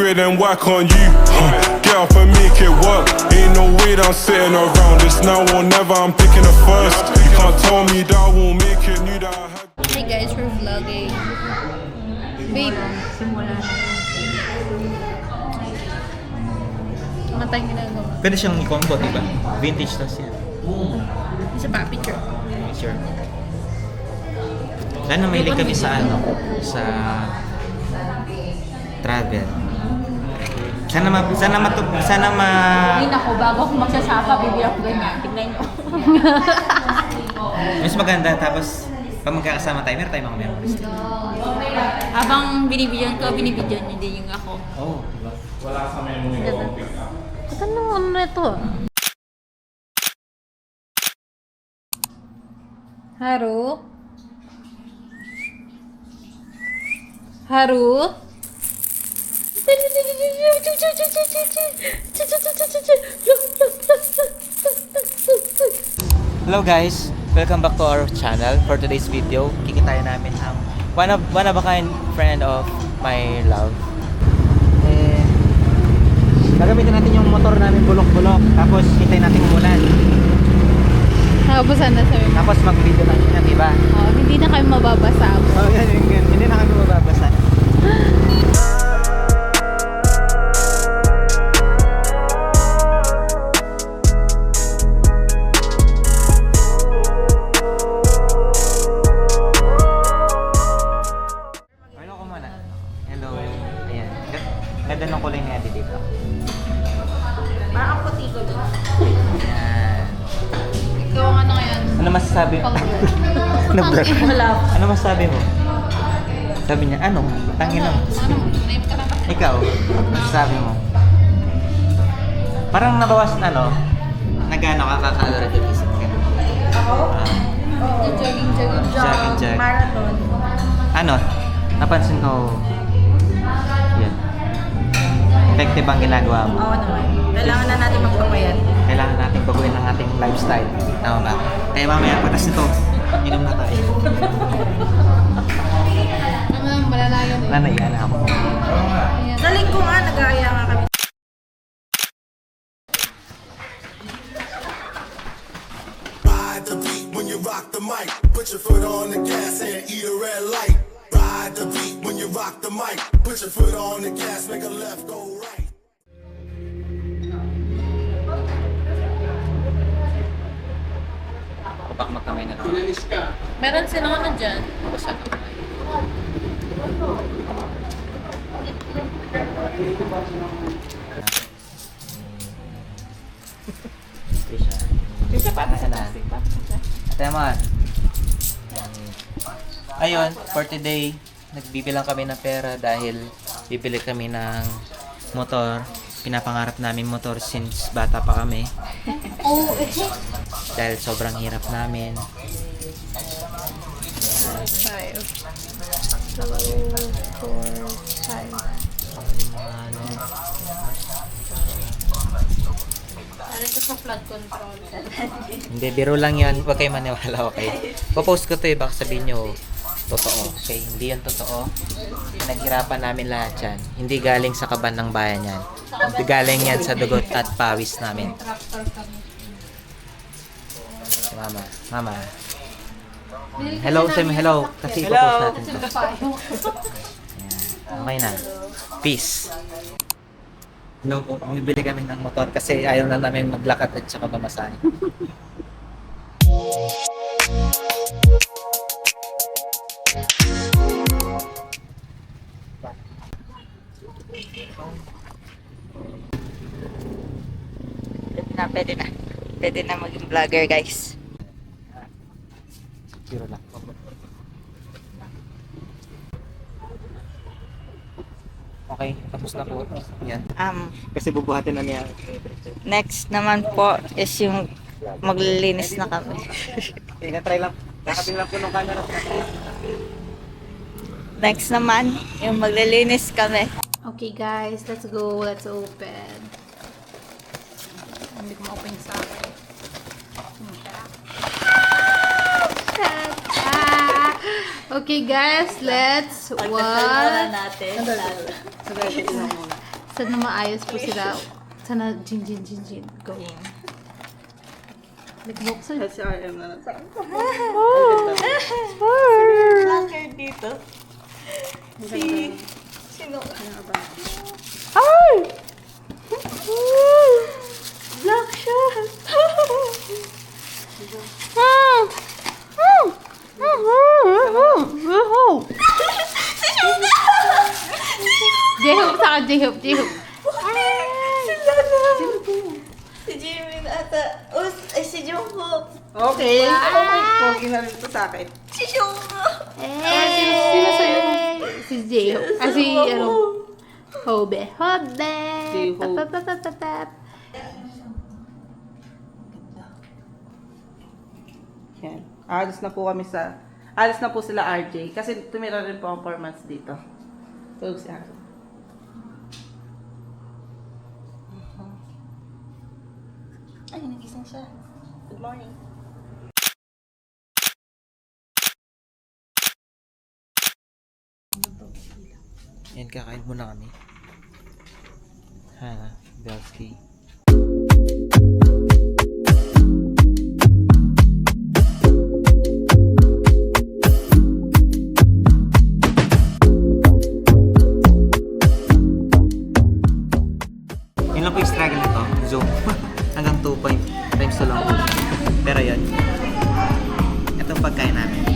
do it, then why can't you? Get up and make it work. Ain't no way that I'm sitting around. It's now or never, I'm picking the first. You can't tell me that I won't make it. Knew that I had. Hey guys, we're vlogging. Babe, simula na. Ano tayong ginagawa? Pwede siyang i-combo, diba? Vintage tas yan. Isa pa, picture. Sure. Dahil na mahilig kami sa ano, sa travel. Sana Ay nako, bago ako magsasaka, bibili ako ganyan. Tignan nyo. mas maganda, tapos pag magkakasama tayo, meron tayong mga memories. Habang binibidyon ko, binibidyon nyo din yung ako. Oo, diba? Ano na ito? Haru? Haru? Hello guys! Welcome back to our channel. For today's video, kikitayan namin ang one of a kind friend of my love. Gagamitin natin yung motor namin bulok-bulok, tapos hintayin natin umulan. Tapos ano sabi mo? Tapos mag-video natin yan, diba? Oh, hindi na kayo mababasa. Oh, yan. Hindi na kami mababasa. Hello ko muna. Hello. Ayan. Ganda ng kulay niya dito. Parang puti ko doon. Ayan. Ikaw ang ano ngayon? Ano masasabi mo? Nag-vlog. Wala. Ano masasabi mo? Sabi niya, ano? Tangin lang. Ano? Name ka na ba? Ikaw, masasabi mo? Parang nabawas na, no? Nagano ka kakalarisip ka? Ako? Jogging. Jogging. Marathon. Ano? Napansin ko, yan. Effective ang ginagawa mo. Oo naman. Kailangan na natin magpapayat. Kailangan natin baguhin ang ating lifestyle. Tama ba? Kaya mamaya, patas nito, inom na tayo. Ano lang, malalayo na yun. Nanayaan na ako. Sa linggo nga, nag-aaya nga kami. Ride the beat when you rock the mic. Put your foot on the gas and eat a red light. Ride the beat when you rock the mic. Put your foot on the gas, make a left, go right. Bak magkamay na lang. Meron silang ano dyan? Basta ito. Trisha, patas na. Ate mo. Ayun, for today, nagbibilang kami ng pera dahil bibili kami ng motor. Pinapangarap namin motor since bata pa kami. Oh, Dahil sobrang hirap namin. 5. 2, 4, 5. Ano, Ano ito sa flood control? hindi, biro lang yan. Huwag kayo maniwala, okay? Popost ko to baka sabihin nyo, totoo. Okay, hindi yan totoo. Pinaghirapan namin lahat yan. Hindi galing sa kaban ng bayan yan. Hindi galing yan sa dugot at pawis namin. Tractor kami. Mama. Hello, Sam, hello. Kasi ipopost natin to. Ayan. Okay na. Peace. No, bibili kami ng motor kasi ayaw na namin maglakad at saka mamasahe. Pwede na. Pwede na maging vlogger, guys. Zero lang. Okay, tapos na po. Yan. Kasi bubuhatin na niya. Next naman po is yung maglilinis na kami. Try lang. Nakabili lang po ng camera. Next naman, yung maglilinis kami. Okay guys, let's go. Let's open. Hindi ko ma-open sa akin. Okay guys, let's Pagdasal muna natin. Sana maayos po sila. Sana jin. Go. Nagbuksan. SRM na lang. Vlogger dito. Sino? Black siya. J-Hope sa akin, J-Hope. Si Jimin ata. Si Jungkook. Okay. Pogi na rin ito sa akin. Si Jungkook. Sino sa'yo? Si J-Hope. Si, Hobe. J-Hope. Papapapapap. Yan. Alis na po sila RJ. Kasi tumira rin po ang 4 months dito. Tulog si RJ. Ay, nagising siya. Good morning. Yan, kakain muna kami. Ha, Belsky. Yun lang po yung struggle nito. Zoom. Hanggang 2 times to long. Pero yun. Itong pagkain namin.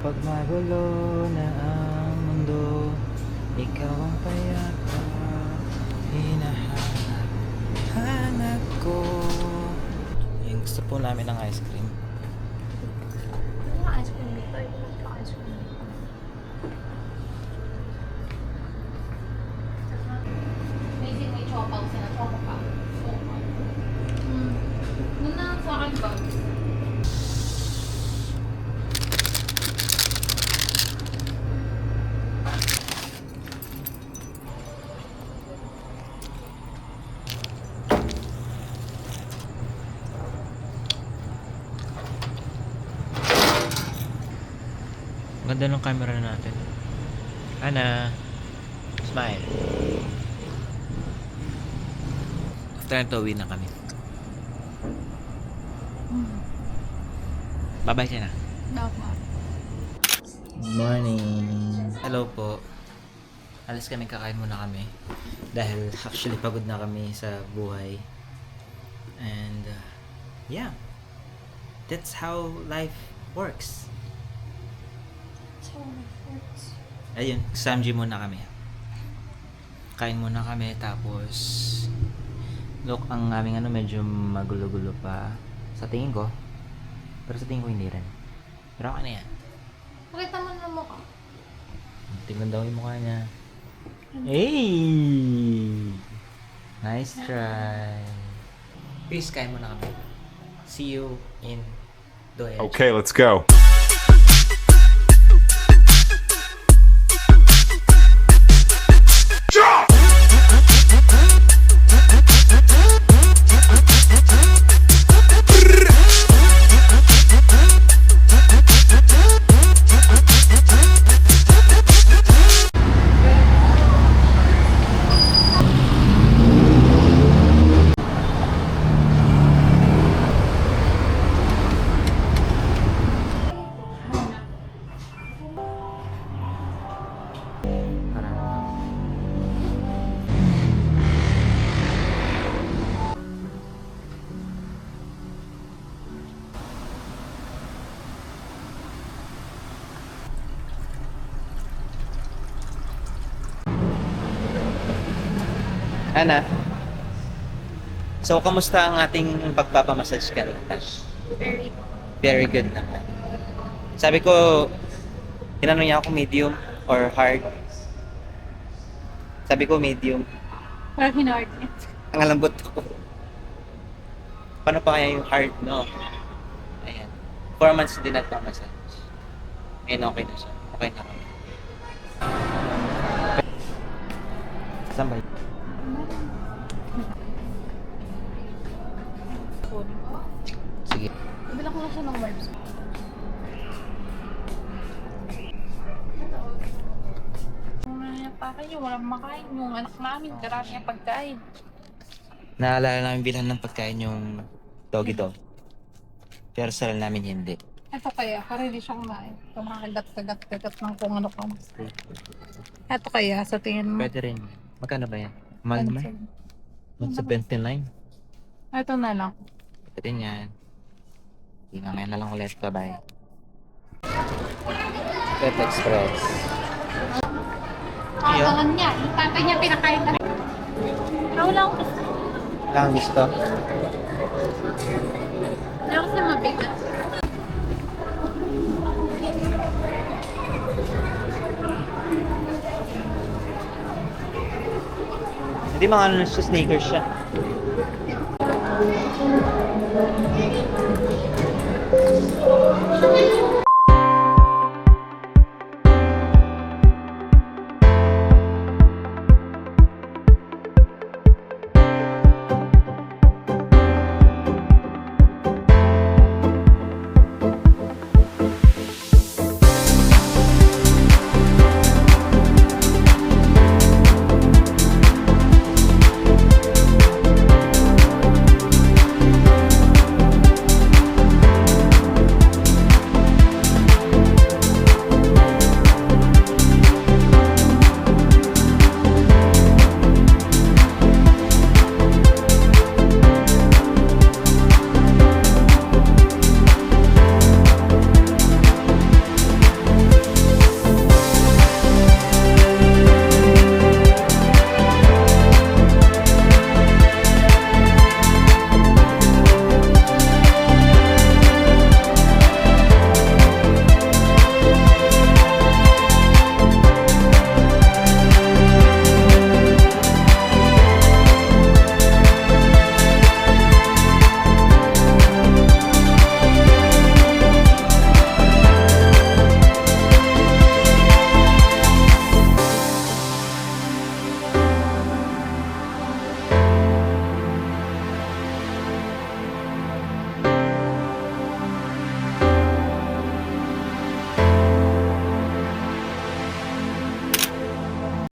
Pag magulo na ang mundo, ikaw ang payapa, hinahanap ko. Yung gusto po namin ng ice cream. Ice cream dito. Ice cream. May chopaw sila. Chopaw pa. Doon na sa akin ba? Ganda ng camera natin. Ana, smile. After nito, uwi na kami. Bye-bye ka na. Dapat. Good morning. Hello po. Alas kami, kakain muna kami. Dahil actually pagod na kami sa buhay. And yeah. That's how life works. Ayun, Samji muna kami. Kain muna kami, tapos look, ang aming medyo magulo-gulo pa sa tingin ko. Pero sa tingin ko hindi rin. Pero okay na yan. Pakita mo na mukha. Tingnan daw yung mukha niya. Hey! Nice try. Peace, kain muna kami. See you in Doya. Okay, let's go. Ana, so kamusta ang ating pagpapamassage kanina? Very good naman. Sabi ko, tinanong niya ako medium or hard. Sabi ko medium. Parang hinard niya. Ang lambot ko. Paano pa kaya yung hard, no? Ayan. 4 months din nagpamassage. Ayun, okay na siya. Okay na kami. Saan ba? Sige. Bila ko na siya ng words. Para yung walang makain. Yung anak namin, karami ang pagkain. Naalala namin bilhan ng pagkain yung doggy dog. Pero sa namin hindi. Ito kaya, karili siyang kumain. Kumakagat-kagat-kagat ng kung ano kung. Ito kaya, sa tingin mo. Pwede rin. Magkano ba yan? Mahal naman. 179. Ito na lang. Pwede rin yan. Hindi na ngayon na lang ulit. Bye-bye. Pet Express. Kakangan niya. Yung tatay niya pinakain na. Wala ko. Lang gusto. Wala ko sa mabigat. Hindi mga ano siya, sneakers siya.